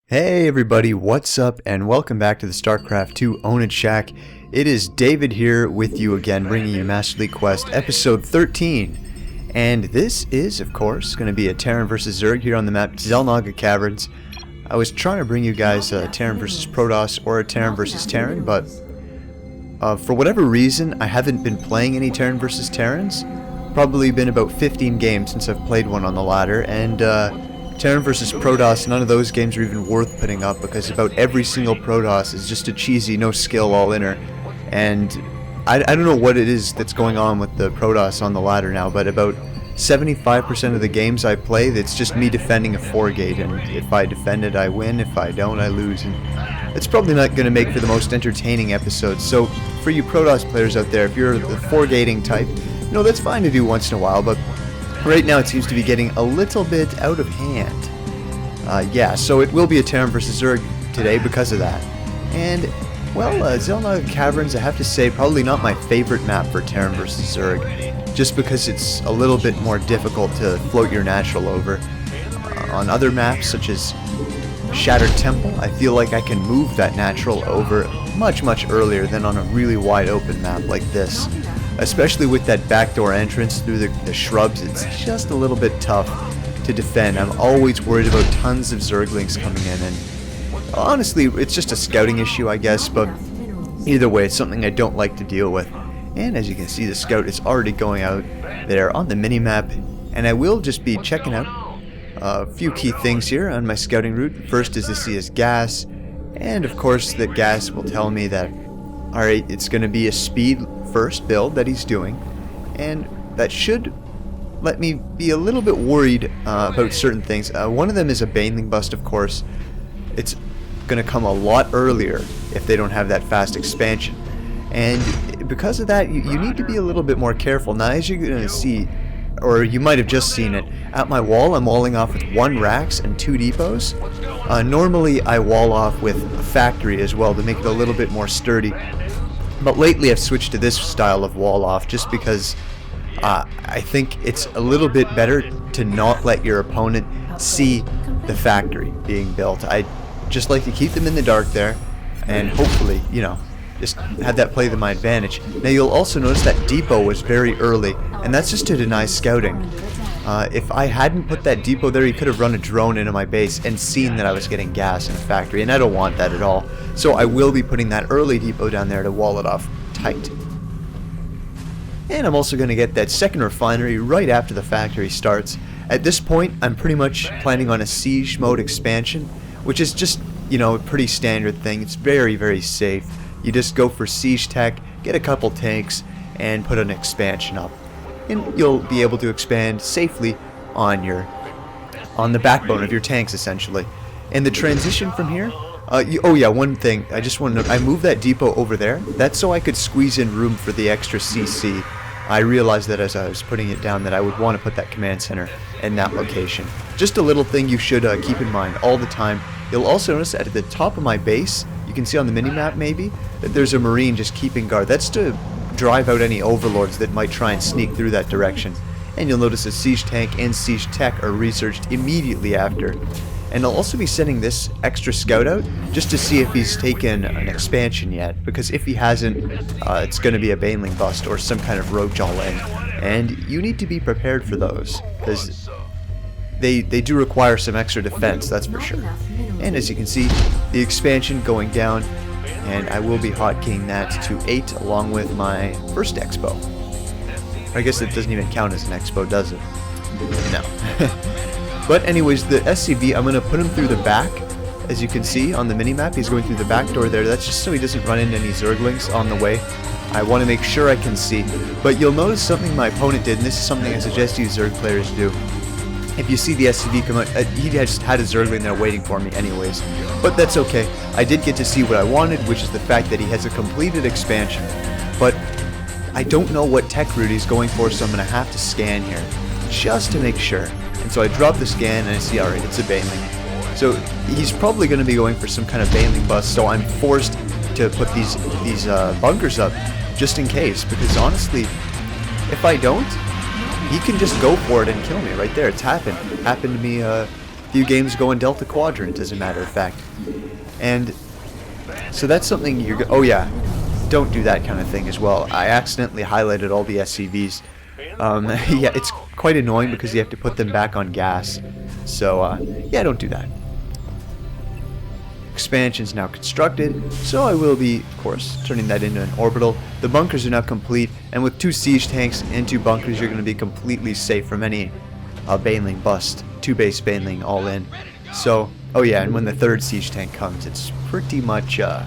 Hey everybody, what's up and welcome back to the Starcraft 2 Own It Shack. It is David here with you again, bringing you Master League Quest episode 13. And this is, of course, going to be a Terran vs. Zerg here on the map Xel'Naga Caverns. I was trying to bring you guys a Terran vs. Protoss or a Terran vs. Terran, but for whatever reason, I haven't been playing any Terran vs. Terrans. Probably been about 15 games since I've played one on the ladder, and Terran vs. Protoss, none of those games are even worth putting up because about every single Protoss is just a cheesy, no skill all-inner. And I don't know what it is that's going on with the Protoss on the ladder now, but about 75% of the games I play, it's just me defending a 4-gate, and if I defend it, I win. If I don't, I lose. And it's probably not going to make for the most entertaining episodes. So for you Protoss players out there, if you're the 4-gating type, you know, that's fine to do once in a while, but right now it seems to be getting a little bit out of hand. Yeah, so it will be a Terran vs. Zerg today because of that. And, well, Xel'Naga Caverns, I have to say, probably not my favorite map for Terran vs. Zerg, just because it's a little bit more difficult to float your natural over. On other maps, such as Shattered Temple, I feel like I can move that natural over much earlier than on a really wide open map like this. Especially with that backdoor entrance through the shrubs, it's just a little bit tough to defend. I'm always worried about tons of Zerglings coming in, and honestly, it's just a scouting issue, I guess, but either way, it's something I don't like to deal with. And as you can see, the scout is already going out there on the mini-map, and I will just be checking out a few key things here on my scouting route. First is to see his gas, and of course, the gas will tell me that, alright, it's going to be a speed first build that he's doing, and that should let me be a little bit worried about certain things. One of them is a Baneling bust, of course. It's going to come a lot earlier if they don't have that fast expansion, and because of that, you need to be a little bit more careful. Now, as you're going to see, or you might have just seen it, at my wall I'm walling off with 1 Rax and 2 depots. Normally I wall off with a factory as well to make it a little bit more sturdy. But lately I've switched to this style of wall-off just because I think it's a little bit better to not let your opponent see the factory being built. I just like to keep them in the dark there and hopefully, you know, just have that play to my advantage. Now you'll also notice that depot was very early, and that's just to deny scouting. If I hadn't put that depot there, he could have run a drone into my base and seen that I was getting gas in the factory, and I don't want that at all. So I will be putting that early depot down there to wall it off tight. And I'm also going to get that second refinery right after the factory starts. At this point, I'm pretty much planning on a siege mode expansion, which is just, you know, a pretty standard thing. It's very safe. You just go for siege tech, get a couple tanks, and put an expansion up. And you'll be able to expand safely on the backbone of your tanks, essentially. And the transition from here, oh yeah, one thing, I just want to note, I moved that depot over there. That's so I could squeeze in room for the extra CC. I realized that as I was putting it down that I would want to put that command center in that location. Just a little thing you should keep in mind all the time. You'll also notice that at the top of my base, you can see on the mini-map maybe, that there's a Marine just keeping guard. That's to drive out any overlords that might try and sneak through that direction. And you'll notice a siege tank and siege tech are researched immediately after. And I'll also be sending this extra scout out just to see if he's taken an expansion yet, because if he hasn't, it's going to be a Baneling bust or some kind of roach all in. And you need to be prepared for those, because they do require some extra defense, that's for sure. And as you can see, the expansion going down, and I will be hotkeying that to 8 along with my first expo. I guess it doesn't even count as an expo, does it? No. But anyways, the SCV, I'm going to put him through the back. As you can see on the minimap, he's going through the back door there. That's just so he doesn't run into any Zerglings on the way. I want to make sure I can see. But you'll notice something my opponent did, and this is something I suggest you Zerg players do. If you see the SCV come out, he just had a Zergling there waiting for me anyways. But that's okay. I did get to see what I wanted, which is the fact that he has a completed expansion. But I don't know what tech route he's going for, so I'm going to have to scan here, just to make sure. And so I drop the scan and I see, alright, it's a Baneling. So he's probably going to be going for some kind of Baneling bust, so I'm forced to put these bunkers up just in case, because honestly, if I don't, he can just go for it and kill me right there. It's happened to me the few games go in Delta Quadrant, as a matter of fact. And so that's something you're oh yeah, don't do that kind of thing as well. I accidentally highlighted all the SCVs. Yeah, it's quite annoying because you have to put them back on gas. So yeah, don't do that. Expansion's now constructed, so I will be, of course, turning that into an orbital. The bunkers are now complete, and with 2 siege tanks and 2 bunkers, you're going to be completely safe from any baneling bust. 2 base baneling all in. So, oh yeah, and when the 3rd siege tank comes, it's pretty much a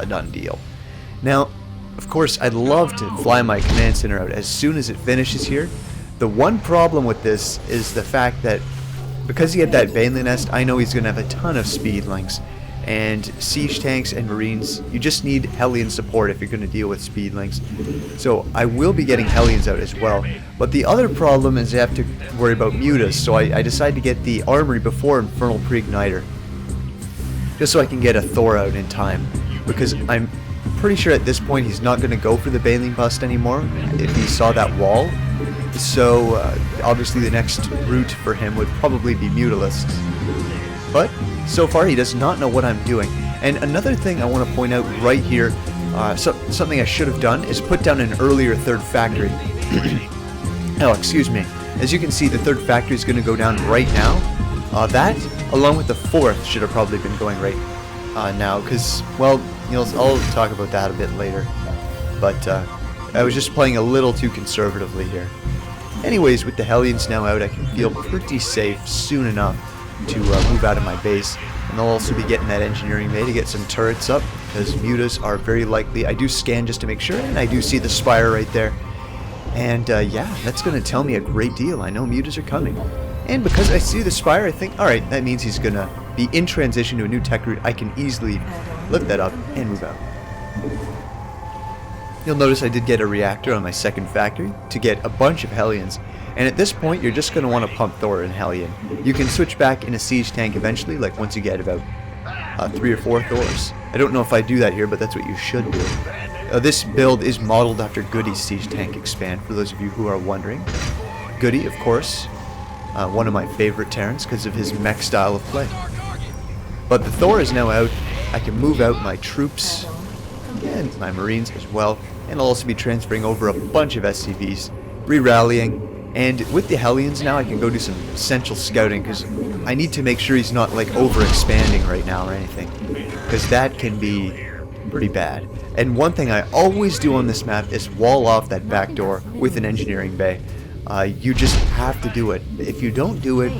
done deal. Now, of course, I'd love to fly my command center out as soon as it finishes here. The one problem with this is the fact that because he had that baneling nest, I know he's going to have a ton of speed links. And siege tanks and marines, you just need Hellion support if you're going to deal with speed links. So I will be getting Hellions out as well. But the other problem is I have to worry about mutas, so I decided to get the armory before Infernal Pre-Igniter. Just so I can get a Thor out in time. Because I'm pretty sure at this point he's not going to go for the baneling bust anymore if he saw that wall. So obviously the next route for him would probably be Mutalisks. But so far he does not know what I'm doing. And another thing I want to point out right here, something I should have done, is put down an earlier 3rd factory. Oh, excuse me. As you can see, the 3rd factory is going to go down right now. That, along with the 4th, should have probably been going right now, because, well, I'll talk about that a bit later. But I was just playing a little too conservatively here. Anyways, with the Hellions now out, I can feel pretty safe soon enough to move out of my base. And I'll also be getting that engineering bay to get some turrets up, because mutas are very likely. I do scan just to make sure, and I do see the spire right there. And yeah, that's going to tell me a great deal. I know mutas are coming. And because I see the spire, I think, alright, that means he's going to be in transition to a new tech route. I can easily lift that up and move out. You'll notice I did get a reactor on my 2nd factory to get a bunch of Hellions. And at this point, you're just going to want to pump Thor and Hellion. You can switch back in a siege tank eventually, like once you get about 3 or 4 Thors. I don't know if I do that here, but that's what you should do. This build is modeled after Goody's siege tank expand, for those of you who are wondering. Goody, of course, one of my favorite Terrans because of his mech style of play. But the Thor is now out. I can move out my troops and my marines as well. And I'll also be transferring over a bunch of SCVs, re-rallying. And with the Hellions now, I can go do some essential scouting, because I need to make sure he's not like over-expanding right now or anything, because that can be pretty bad. And one thing I always do on this map is wall off that back door with an engineering bay. You just have to do it. If you don't do it,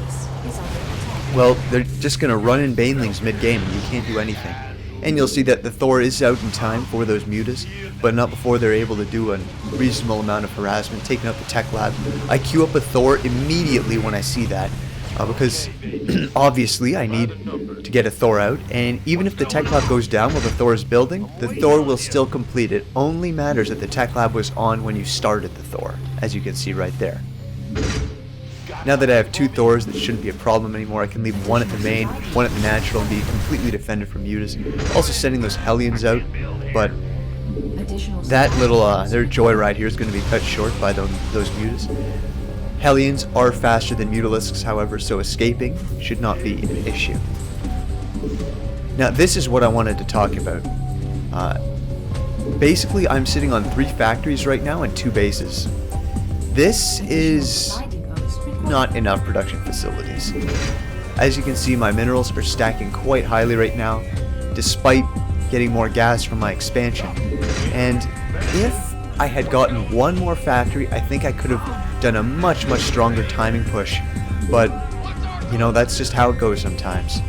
well, they're just going to run in banelings mid-game and you can't do anything. And you'll see that the Thor is out in time for those mutas, but not before they're able to do a reasonable amount of harassment, taking out the tech lab. I queue up a Thor immediately when I see that, because obviously I need to get a Thor out, and even if the tech lab goes down while the Thor is building, the Thor will still complete. It only matters that the tech lab was on when you started the Thor, as you can see right there. Now that I have 2 Thors, that shouldn't be a problem anymore. I can leave 1 at the main, 1 at the natural, and be completely defended from mutas. Also sending those Hellions out, but that little their joyride here is going to be cut short by those mutas. Hellions are faster than Mutalisks, however, so escaping should not be an issue. Now this is what I wanted to talk about. Basically, I'm sitting on 3 factories right now and 2 bases. This is not enough production facilities. As you can see, my minerals are stacking quite highly right now, despite getting more gas from my expansion. And if I had gotten 1 more factory, I think I could have done a much stronger timing push. But, you know, that's just how it goes sometimes.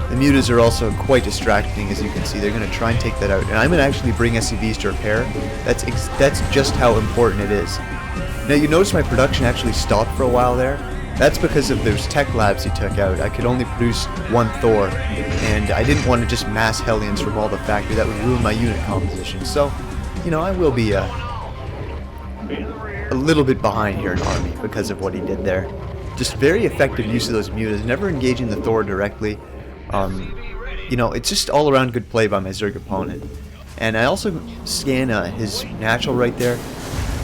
The mutas are also quite distracting, as you can see. They're going to try and take that out. And I'm going to actually bring SCVs to repair. That's just how important it is. Now you notice my production actually stopped for a while there. That's because of those tech labs he took out. I could only produce 1 Thor, and I didn't want to just mass Hellions from all the factory. That would ruin my unit composition. So, you know, I will be a little bit behind here in army because of what he did there. Just very effective use of those mutas, never engaging the Thor directly. You know, it's just all around good play by my Zerg opponent. And I also scan his natural right there.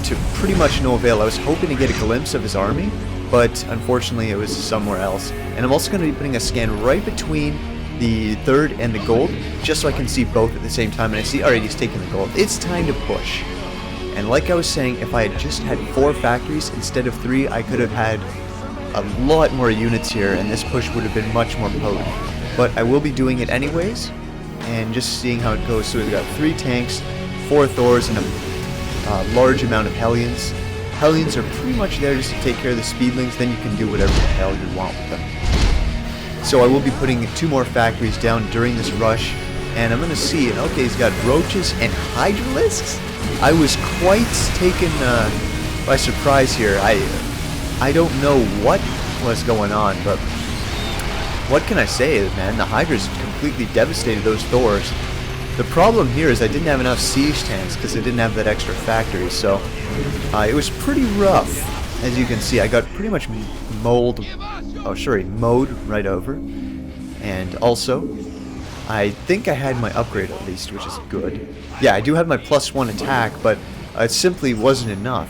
to pretty much no avail. I was hoping to get a glimpse of his army, but unfortunately it was somewhere else. And I'm also going to be putting a scan right between the third and the gold, just so I can see both at the same time. And I see, alright, he's taking the gold. It's time to push. And like I was saying, if I had just had 4 factories instead of 3, I could have had a lot more units here, and this push would have been much more potent. But I will be doing it anyways, and just seeing how it goes. So we've got 3 tanks, 4 Thors, and a large amount of Hellions. Hellions are pretty much there just to take care of the speedlings, then you can do whatever the hell you want with them. So I will be putting 2 more factories down during this rush, and I'm going to see, and okay, he's got roaches and hydralisks? I was quite taken by surprise here. I don't know what was going on, but what can I say, man? The Hydras completely devastated those Thors. The problem here is I didn't have enough siege tanks because I didn't have that extra factory, so it was pretty rough. As you can see, I got pretty much mowed right over. And also, I think I had my upgrade at least, which is good. Yeah, I do have my +1 attack, but it simply wasn't enough.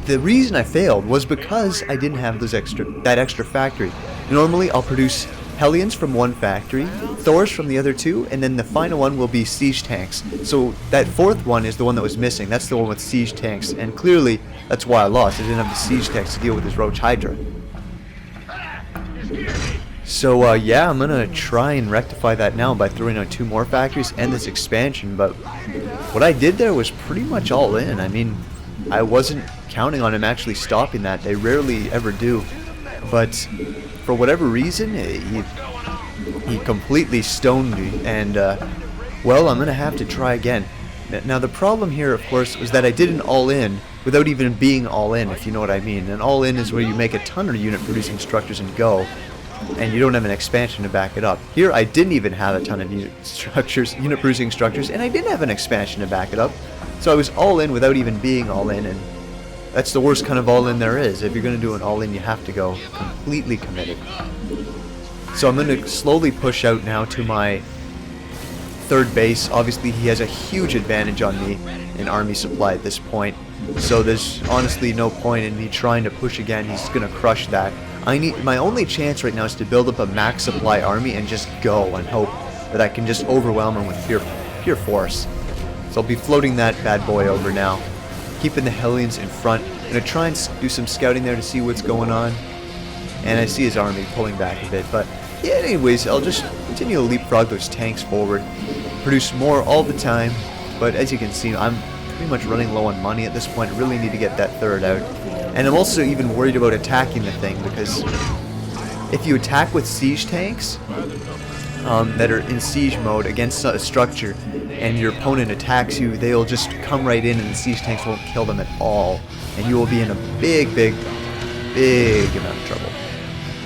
The reason I failed was because I didn't have that extra factory. Normally, I'll produce Hellions from 1 factory, Thors from the other 2, and then the final one will be siege tanks. So that 4th one is the one that was missing. That's the one with siege tanks, and clearly that's why I lost. I didn't have the siege tanks to deal with his Roach Hydra. So yeah, I'm gonna try and rectify that now by throwing out 2 more factories and this expansion. But what I did there was pretty much all in. I mean, I wasn't counting on him actually stopping that. They rarely ever do. But for whatever reason, he completely stoned me, and well, I'm gonna have to try again. Now the problem here, of course, was that I did an all-in without even being all-in, if you know what I mean. An all-in is where you make a ton of unit-producing structures and go, and you don't have an expansion to back it up. Here, I didn't even have a ton of unit-producing structures, and I didn't have an expansion to back it up. So I was all-in without even being all-in, and that's the worst kind of all-in there is. If you're going to do an all-in, you have to go completely committed. So I'm going to slowly push out now to my 3rd base. Obviously, he has a huge advantage on me in army supply at this point. So there's honestly no point in me trying to push again. He's going to crush that. My only chance right now is to build up a max supply army and just go and hope that I can just overwhelm him with pure force. So I'll be floating that bad boy over now, keeping the Hellions in front. I'm going to try and do some scouting there to see what's going on. And I see his army pulling back a bit. But yeah, anyways, I'll just continue to leapfrog those tanks forward. Produce more all the time. But as you can see, I'm pretty much running low on money at this point. I really need to get that 3rd out. And I'm also even worried about attacking the thing, because if you attack with siege tanks that are in siege mode against a structure, and your opponent attacks you, they'll just come right in and the siege tanks won't kill them at all. And you will be in a big amount of trouble.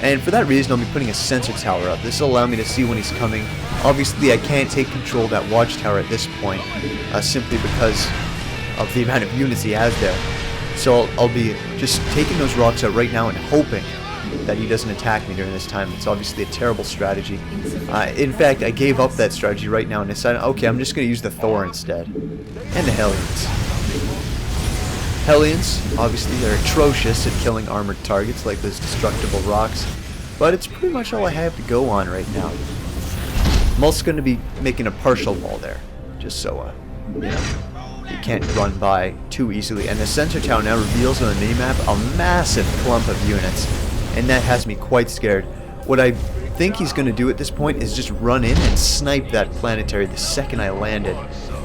And for that reason, I'll be putting a sensor tower up. This will allow me to see when he's coming. Obviously, I can't take control of that watchtower at this point, simply because of the amount of units he has there. So I'll be just taking those rocks out right now and hoping that he doesn't attack me during this time. It's obviously a terrible strategy. In fact, I gave up that strategy right now and decided, okay, I'm just going to use the Thor instead. And the Hellions. Hellions, obviously, they're atrocious at killing armored targets like those destructible rocks, but it's pretty much all I have to go on right now. I'm also going to be making a partial wall there, just so, you know, you can't run by too easily. And the sensor tower now reveals on the minimap a massive clump of units, and that has me quite scared. What I think he's going to do at this point is just run in and snipe that planetary the second I land it.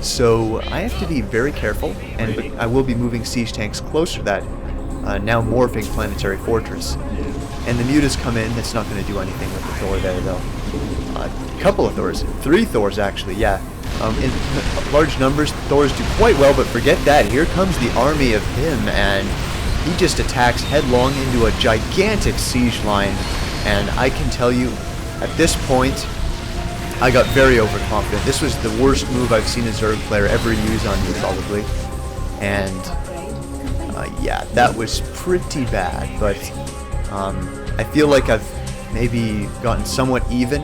So I have to be very careful, and I will be moving siege tanks closer to that now morphing planetary fortress. And the mutas come in. That's not going to do anything with the Thor there, though. A couple of Thors, 3 Thors actually, yeah. In large numbers, Thors do quite well, but forget that. Here comes the army of him, and he just attacks headlong into a gigantic siege line. And I can tell you, at this point, I got very overconfident. This was the worst move I've seen a Zerg player ever use on me, probably. And yeah, that was pretty bad, but I feel like I've maybe gotten somewhat even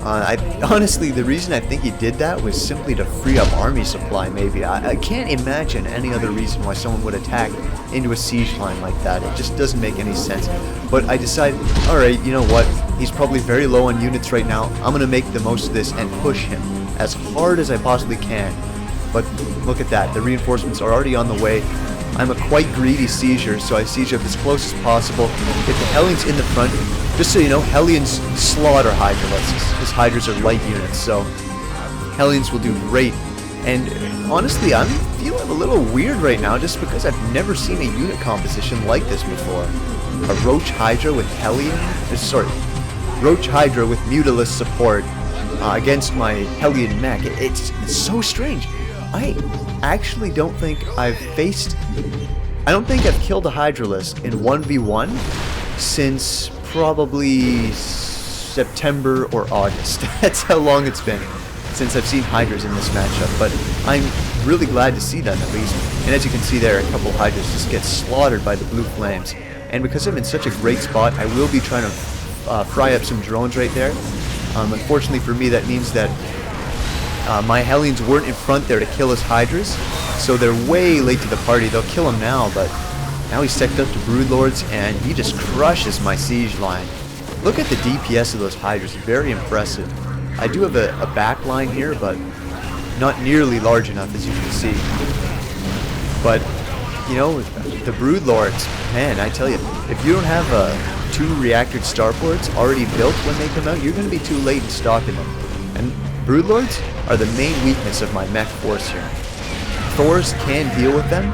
Honestly, the reason I think he did that was simply to free up army supply, maybe. I can't imagine any other reason why someone would attack into a siege line like that. It just doesn't make any sense. But I decided, alright, you know what? He's probably very low on units right now. I'm going to make the most of this and push him as hard as I possibly can. But look at that. The reinforcements are already on the way. I'm a quite greedy sieger, so I siege up as close as possible. Get the Hellions in the front. Just so you know, Hellions slaughter Hydralisks, because Hydras are light units, so Hellions will do great. And honestly, I'm feeling a little weird right now, just because I've never seen a unit composition like this before. A Roach Hydra with Roach Hydra with Mutalisk support against my Hellion mech. It's so strange. I actually don't think I don't think I've killed a Hydralisk in 1v1 since probably September or August. That's how long it's been since I've seen Hydras in this matchup, but I'm really glad to see that at least. And as you can see there, a couple Hydras just get slaughtered by the blue flames. And because I'm in such a great spot, I will be trying to fry up some drones right there. Unfortunately for me, that means that my Hellions weren't in front there to kill his Hydras, so they're way late to the party. They'll kill him now, but now he's teched up to Broodlords, and he just crushes my siege line. Look at the DPS of those Hydras, very impressive. I do have a back line here, but not nearly large enough, as you can see. But, you know, the Broodlords, man, I tell you, if you don't have 2 reactored starports already built when they come out, you're going to be too late in stocking them. And Broodlords are the main weakness of my mech force here. Thors can deal with them,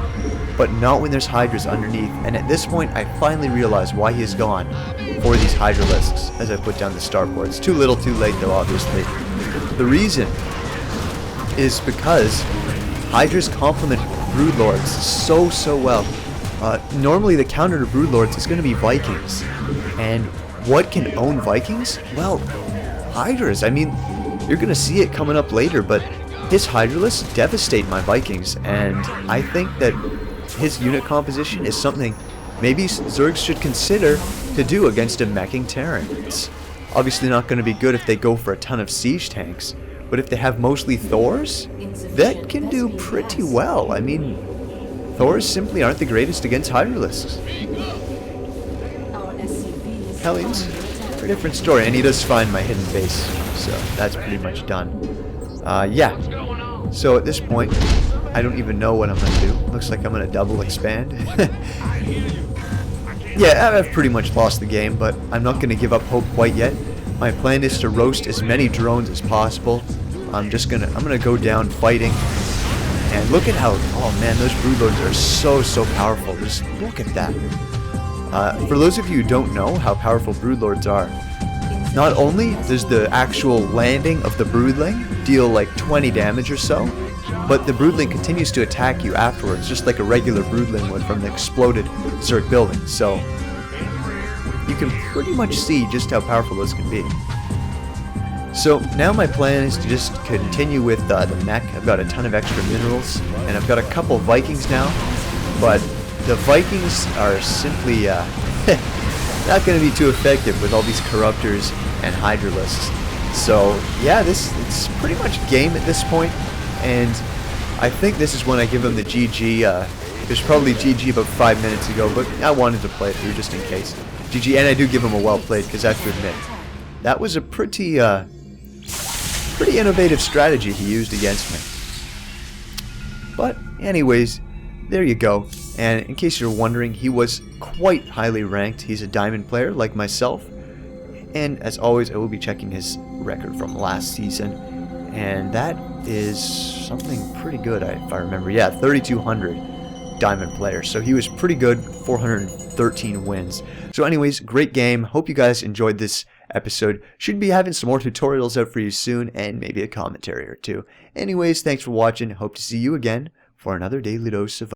but not when there's Hydras underneath, and at this point I finally realize why he is gone for these Hydralisks as I put down the starports. Too little too late though, obviously. The reason is because Hydras complement Broodlords so well. Normally the counter to Broodlords is going to be Vikings, and what can own Vikings? Well, Hydras. I mean, you're going to see it coming up later, but his Hydralisks devastate my Vikings, and I think that his unit composition is something maybe Zergs should consider to do against a meching Terran. It's obviously not going to be good if they go for a ton of siege tanks, but if they have mostly Thors, that can do pretty well. I mean, Thors simply aren't the greatest against Hydralisks. Hellions, a different story, and he does find my hidden base, so that's pretty much done. Yeah, so at this point, I don't even know what I'm going to do. Looks like I'm going to double expand. Yeah, I've pretty much lost the game, but I'm not going to give up hope quite yet. My plan is to roast as many drones as possible. I'm gonna go down fighting. And look at how, oh man, those Broodlords are so powerful. Just look at that. For those of you who don't know how powerful Broodlords are, not only does the actual landing of the Broodling deal like 20 damage or so, but the Broodling continues to attack you afterwards, just like a regular Broodling would from the exploded Zerg building. So you can pretty much see just how powerful those can be. So now my plan is to just continue with the mech. I've got a ton of extra minerals, and I've got a couple Vikings now, but the Vikings are simply not going to be too effective with all these Corruptors and Hydralisks. So yeah, it's pretty much game at this point, and I think this is when I give them the GG. There's probably GG about 5 minutes ago, but I wanted to play it through just in case. GG, and I do give him a well played, because I have to admit, that was a pretty innovative strategy he used against me. But anyways, there you go. And in case you're wondering, he was quite highly ranked. He's a diamond player like myself. And as always, I will be checking his record from last season. And that is something pretty good, if I remember. Yeah, 3,200 diamond player. So he was pretty good, 413 wins. So anyways, great game. Hope you guys enjoyed this episode. Should be having some more tutorials out for you soon, and maybe a commentary or two. Anyways, thanks for watching. Hope to see you again for another daily dose of